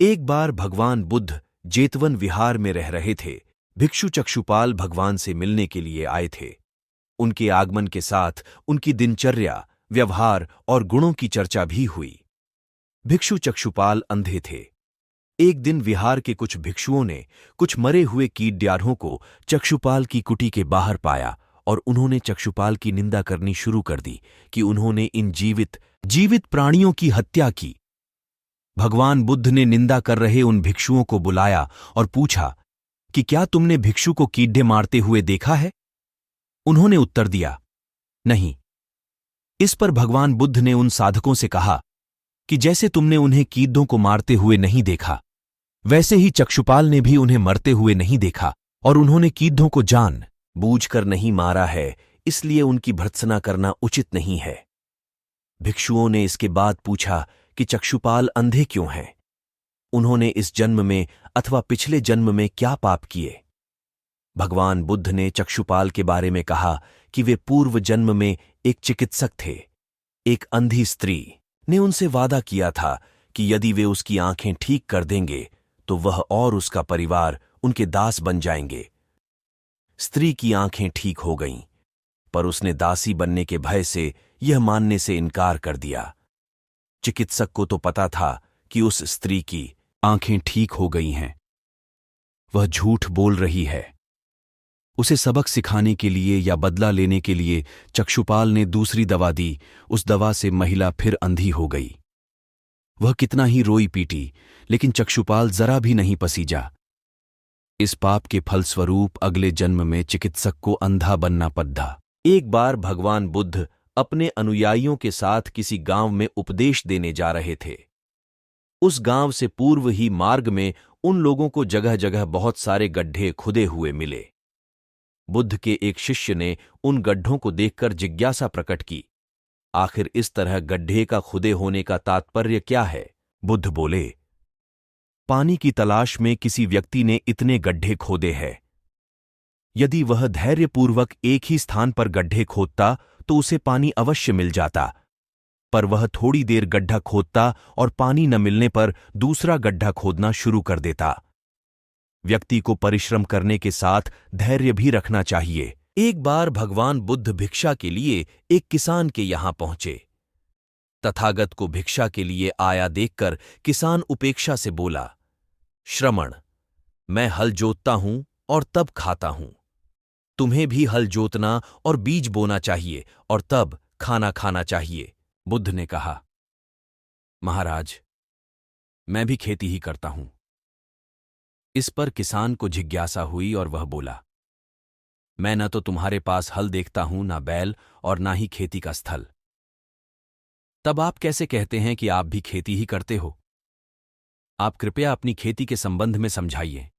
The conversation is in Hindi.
एक बार भगवान बुद्ध जेतवन विहार में रह रहे थे। भिक्षु चक्षुपाल भगवान से मिलने के लिए आए थे। उनके आगमन के साथ उनकी दिनचर्या, व्यवहार और गुणों की चर्चा भी हुई। भिक्षु चक्षुपाल अंधे थे। एक दिन विहार के कुछ भिक्षुओं ने कुछ मरे हुए कीट-ड्यारों को चक्षुपाल की कुटी के बाहर पाया और उन्होंने चक्षुपाल की निंदा करनी शुरू कर दी कि उन्होंने इन जीवित प्राणियों की हत्या की। भगवान बुद्ध ने निंदा कर रहे उन भिक्षुओं को बुलाया और पूछा कि क्या तुमने भिक्षु को कीड़े मारते हुए देखा है? उन्होंने उत्तर दिया, नहीं। इस पर भगवान बुद्ध ने उन साधकों से कहा कि जैसे तुमने उन्हें कीड़ों को मारते हुए नहीं देखा, वैसे ही चक्षुपाल ने भी उन्हें मरते हुए नहीं देखा और उन्होंने कीड़ों को जान बूझकर नहीं मारा है, इसलिए उनकी भर्त्सना करना उचित नहीं है। भिक्षुओं ने इसके बाद पूछा कि चक्षुपाल अंधे क्यों हैं? उन्होंने इस जन्म में अथवा पिछले जन्म में क्या पाप किए? भगवान बुद्ध ने चक्षुपाल के बारे में कहा कि वे पूर्व जन्म में एक चिकित्सक थे। एक अंधी स्त्री ने उनसे वादा किया था कि यदि वे उसकी आंखें ठीक कर देंगे तो वह और उसका परिवार उनके दास बन जाएंगे। स्त्री की आंखें ठीक हो गईं, पर उसने दासी बनने के भय से यह मानने से इनकार कर दिया। चिकित्सक को तो पता था कि उस स्त्री की आंखें ठीक हो गई हैं। वह झूठ बोल रही है। उसे सबक सिखाने के लिए या बदला लेने के लिए चक्षुपाल ने दूसरी दवा दी। उस दवा से महिला फिर अंधी हो गई। वह कितना ही रोई पीटी, लेकिन चक्षुपाल जरा भी नहीं पसीजा। इस पाप के फलस्वरूप अगले जन्म में चिकित्सक को अंधा बनना पड़ा। एक बार भगवान बुद्ध अपने अनुयायियों के साथ किसी गांव में उपदेश देने जा रहे थे। उस गांव से पूर्व ही मार्ग में उन लोगों को जगह जगह बहुत सारे गड्ढे खुदे हुए मिले। बुद्ध के एक शिष्य ने उन गड्ढों को देखकर जिज्ञासा प्रकट की, आखिर इस तरह गड्ढे का खुदे होने का तात्पर्य क्या है? बुद्ध बोले, पानी की तलाश में किसी व्यक्ति ने इतने गड्ढे खोदे हैं। यदि वह धैर्यपूर्वक एक ही स्थान पर गड्ढे खोदता तो उसे पानी अवश्य मिल जाता, पर वह थोड़ी देर गड्ढा खोदता और पानी न मिलने पर दूसरा गड्ढा खोदना शुरू कर देता। व्यक्ति को परिश्रम करने के साथ धैर्य भी रखना चाहिए। एक बार भगवान बुद्ध भिक्षा के लिए एक किसान के यहां पहुंचे। तथागत को भिक्षा के लिए आया देखकर किसान उपेक्षा से बोला, श्रमण, मैं हल जोतता हूं और तब खाता हूं। तुम्हें भी हल जोतना और बीज बोना चाहिए और तब खाना खाना चाहिए। बुद्ध ने कहा, महाराज, मैं भी खेती ही करता हूं। इस पर किसान को जिज्ञासा हुई और वह बोला, मैं न तो तुम्हारे पास हल देखता हूं, ना बैल और ना ही खेती का स्थल। तब आप कैसे कहते हैं कि आप भी खेती ही करते हो? आप कृपया अपनी खेती के संबंध में समझाइए।